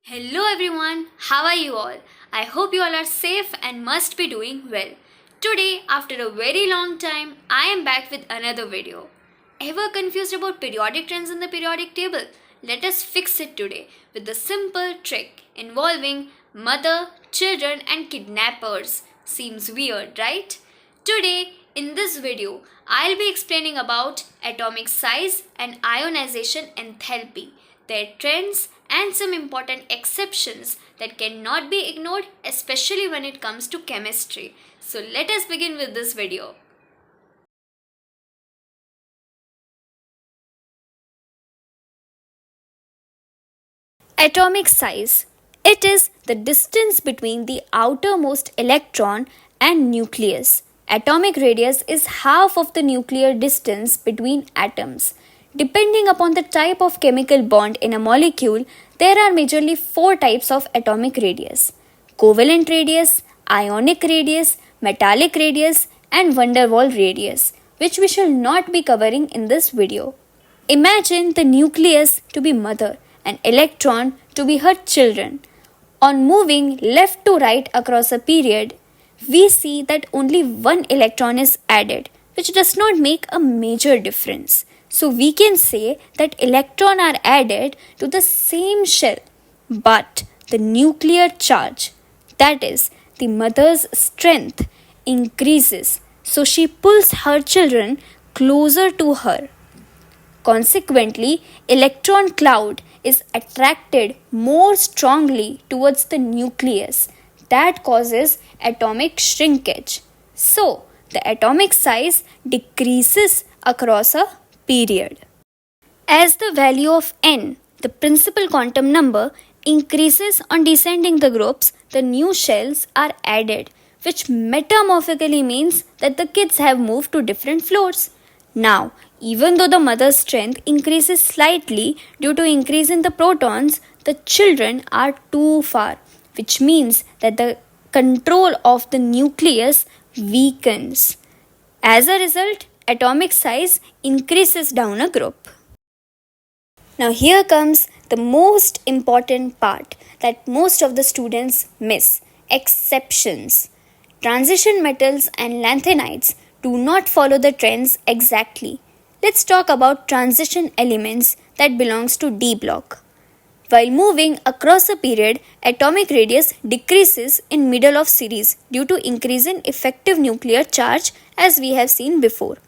Hello everyone, how are you all? I hope you all are safe and must be doing well. Today, after a very long time, I am back with another video. Ever confused about periodic trends in the periodic table? Let us fix it today with the simple trick involving mother, children, and kidnappers. Seems weird, right? Today, in this video, I'll be explaining about atomic size and ionization enthalpy, their trends, and some important exceptions that cannot be ignored, especially when it comes to chemistry. So let us begin with this video. Atomic size. It is the distance between the outermost electron and nucleus. Atomic radius is half of the nuclear distance between atoms. Depending upon the type of chemical bond in a molecule, there are majorly four types of atomic radius: covalent radius, ionic radius, metallic radius, and van der Waals radius, which we shall not be covering in this video. Imagine the nucleus to be mother and electron to be her children. On moving left to right across a period, we see that only one electron is added, which does not make a major difference. So we can say that electrons are added to the same shell, but the nuclear charge, that is, the mother's strength, increases. So she pulls her children closer to her. Consequently, electron cloud is attracted more strongly towards the nucleus. That causes atomic shrinkage. So, the atomic size decreases across a period. As the value of n, the principal quantum number, increases on descending the groups, the new shells are added, which metamorphically means that the kids have moved to different floors. Now, even though the mother's strength increases slightly due to increase in the protons, the children are too far, which means that the control of the nucleus weakens. As a result, atomic size increases down a group. Now here comes the most important part that most of the students miss: exceptions. Transition metals and lanthanides do not follow the trends exactly. Let's talk about transition elements that belongs to D block. While moving across a period, atomic radius decreases in middle of series due to increase in effective nuclear charge, as we have seen before.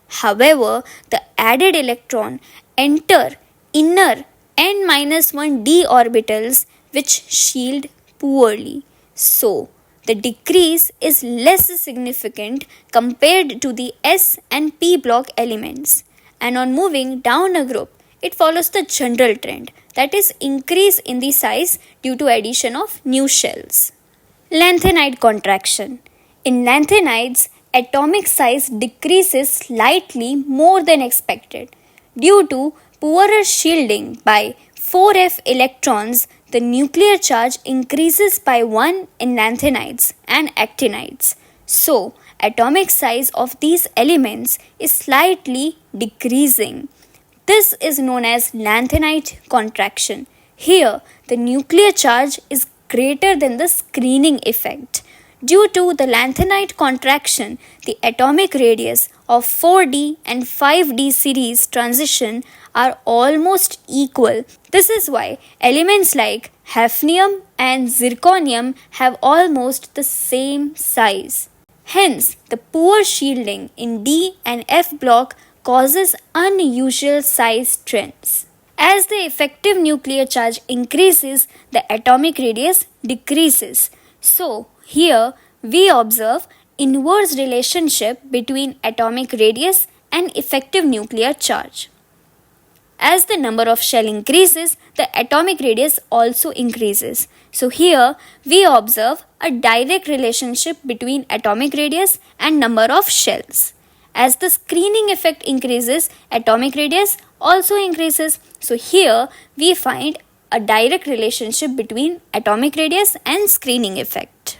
However, the added electron enter inner n-1 d orbitals which shield poorly. So, the decrease is less significant compared to the S and P block elements. And on moving down a group, it follows the general trend, that is, increase in the size due to addition of new shells. Lanthanide contraction. In lanthanides, atomic size decreases slightly more than expected. Due to poorer shielding by 4f electrons, the nuclear charge increases by 1 in lanthanides and actinides. So, atomic size of these elements is slightly decreasing. This is known as lanthanide contraction. Here, the nuclear charge is greater than the screening effect. Due to the lanthanide contraction, the atomic radius of 4d and 5d series transition are almost equal. This is why elements like hafnium and zirconium have almost the same size. Hence, the poor shielding in D and F block causes unusual size trends. As the effective nuclear charge increases, the atomic radius decreases. So, here we observe inverse relationship between atomic radius and effective nuclear charge. As the number of shell increases, the atomic radius also increases. So here we observe a direct relationship between atomic radius and number of shells. As the screening effect increases, atomic radius also increases. So here we find a direct relationship between atomic radius and screening effect.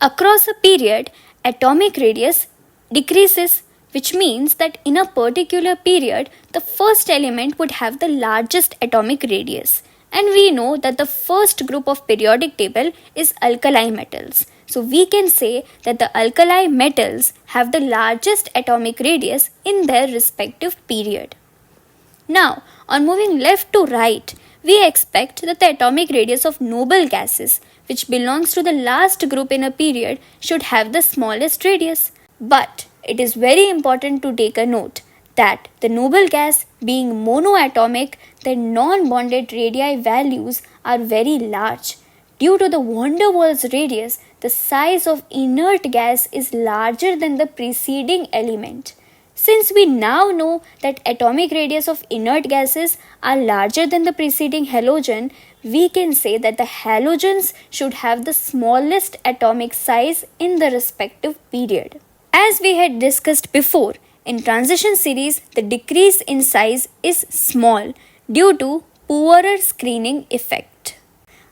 Across a period, atomic radius decreases, which means that in a particular period, the first element would have the largest atomic radius And we know that the first group of periodic table is alkali metals. So we can say that the alkali metals have the largest atomic radius in their respective period. Now, on moving left to right, we expect that the atomic radius of noble gases, which belongs to the last group in a period, should have the smallest radius. But it is very important to take a note that the noble gas being monoatomic, the non-bonded radii values are very large. Due to the van der Waals radius, the size of inert gas is larger than the preceding element. Since we now know that atomic radius of inert gases are larger than the preceding halogen, we can say that the halogens should have the smallest atomic size in the respective period. As we had discussed before, in transition series, the decrease in size is small due to poorer screening effect.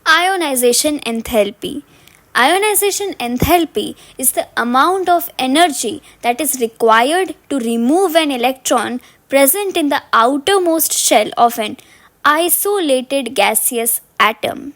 Ionization enthalpy. Ionization enthalpy is the amount of energy that is required to remove an electron present in the outermost shell of an isolated gaseous atom.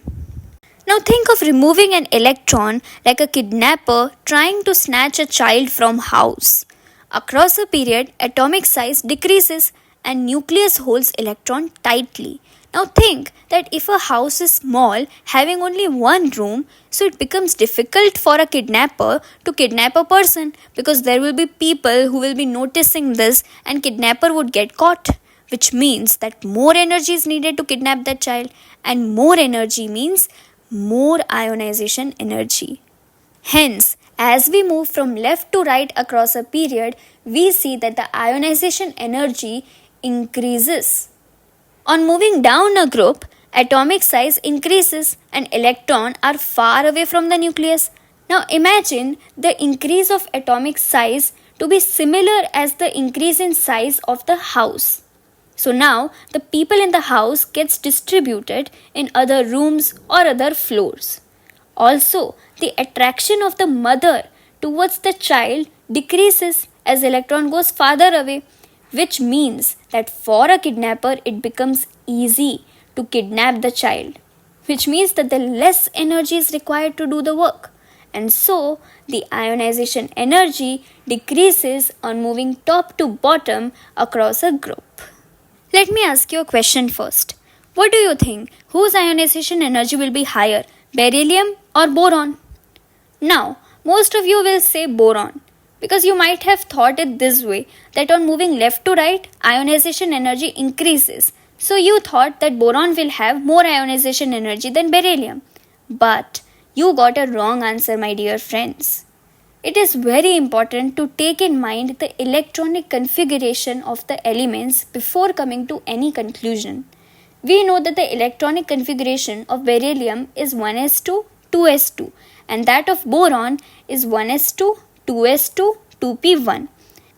Now think of removing an electron like a kidnapper trying to snatch a child from house. Across a period, atomic size decreases and nucleus holds electron tightly. Now think that if a house is small, having only one room, so it becomes difficult for a kidnapper to kidnap a person because there will be people who will be noticing this and kidnapper would get caught, which means that more energy is needed to kidnap that child, and more energy means more ionization energy. Hence, as we move from left to right across a period, we see that the ionization energy increases. On moving down a group, atomic size increases and electrons are far away from the nucleus. Now imagine the increase of atomic size to be similar as the increase in size of the house. So now the people in the house gets distributed in other rooms or other floors. Also, the attraction of the mother towards the child decreases as electron goes farther away, which means that for a kidnapper it becomes easy to kidnap the child, which means that the less energy is required to do the work, and so the ionization energy decreases on moving top to bottom across a group. Let me ask you a question first. What do you think? Whose ionization energy will be higher, beryllium or boron? Now, most of you will say boron, because you might have thought it this way, that on moving left to right, ionization energy increases. So you thought that boron will have more ionization energy than beryllium. But you got a wrong answer, my dear friends. It is very important to take in mind the electronic configuration of the elements before coming to any conclusion. We know that the electronic configuration of beryllium is 1s2, 2s2, and that of boron is 1s2, 2s2, 2p1.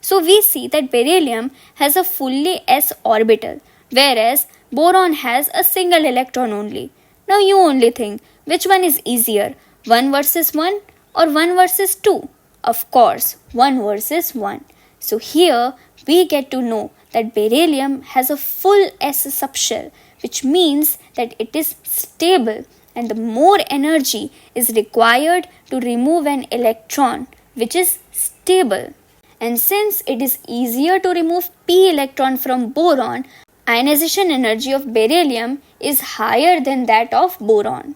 So we see that beryllium has a fully s orbital, whereas boron has a single electron only. Now you only think, which one is easier, 1 versus 1 or 1 versus 2? Of course, 1 versus 1. So here we get to know that beryllium has a full s subshell, which means that it is stable and the more energy is required to remove an electron which is stable. And since it is easier to remove p electron from boron, ionization energy of beryllium is higher than that of boron.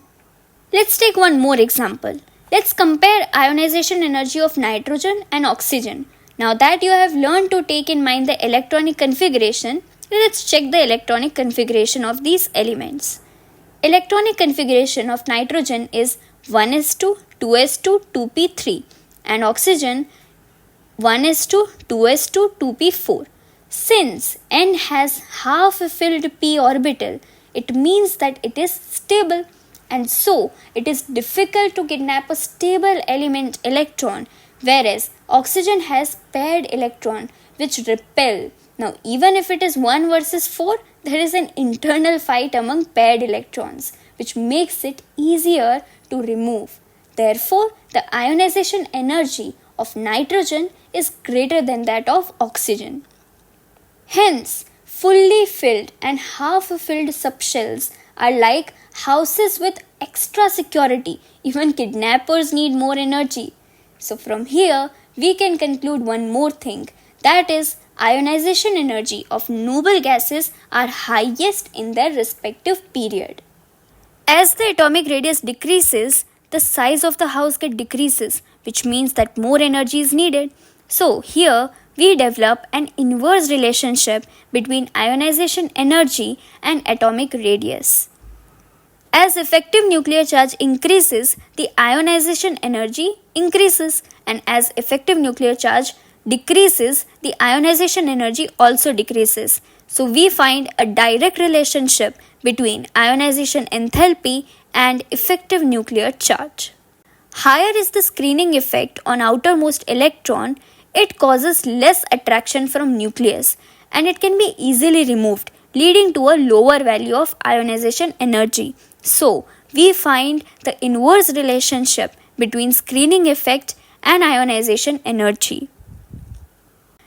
Let's take one more example. Let's compare ionization energy of nitrogen and oxygen. Now that you have learned to take in mind the electronic configuration, let's check the electronic configuration of these elements. Electronic configuration of nitrogen is 1s2, 2s2, 2p3 and oxygen 1s2, 2s2, 2p4. Since N has half filled p orbital, it means that it is stable, and so it is difficult to kidnap a stable element electron, whereas oxygen has paired electron which repel. Now even if it is 1 versus 4, there is an internal fight among paired electrons, which makes it easier to remove. Therefore, the ionization energy of nitrogen is greater than that of oxygen. Hence, fully filled and half-filled subshells are like houses with extra security. Even kidnappers need more energy. So from here, we can conclude one more thing. That is, ionization energy of noble gases are highest in their respective period. As the atomic radius decreases, the size of the house decreases, which means that more energy is needed. So here we develop an inverse relationship between ionization energy and atomic radius. As effective nuclear charge increases, the ionization energy increases, and as effective nuclear charge decreases, the ionization energy also decreases. So we find a direct relationship between ionization enthalpy and effective nuclear charge. Higher is the screening effect on outermost electron, it causes less attraction from nucleus and it can be easily removed, leading to a lower value of ionization energy. So, we find the inverse relationship between screening effect and ionization energy.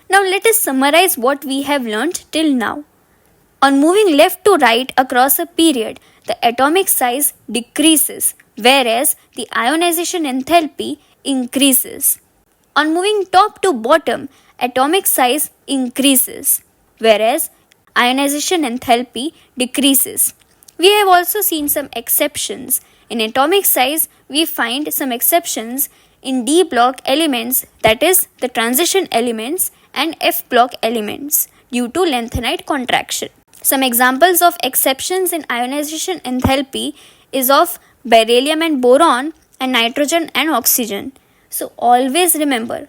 Now let us summarize what we have learnt till now. On moving left to right across a period, the atomic size decreases, whereas the ionization enthalpy increases. On moving top to bottom, atomic size increases, whereas ionization enthalpy decreases. We have also seen some exceptions. In atomic size, we find some exceptions in D block elements, that is, the transition elements, and F block elements due to lengthenite contraction. Some examples of exceptions in ionization enthalpy is of beryllium and boron and nitrogen and oxygen. So always remember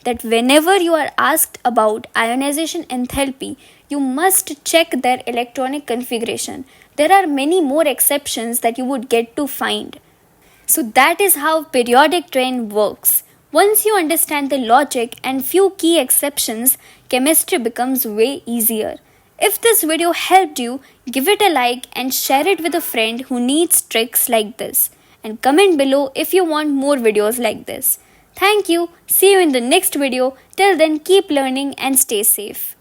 that whenever you are asked about ionization enthalpy, you must check their electronic configuration. There are many more exceptions that you would get to find. So that is how periodic train works. Once you understand the logic and few key exceptions, chemistry becomes way easier. If this video helped you, give it a like and share it with a friend who needs tricks like this. And comment below if you want more videos like this. Thank you. See you in the next video. Till then, keep learning and stay safe.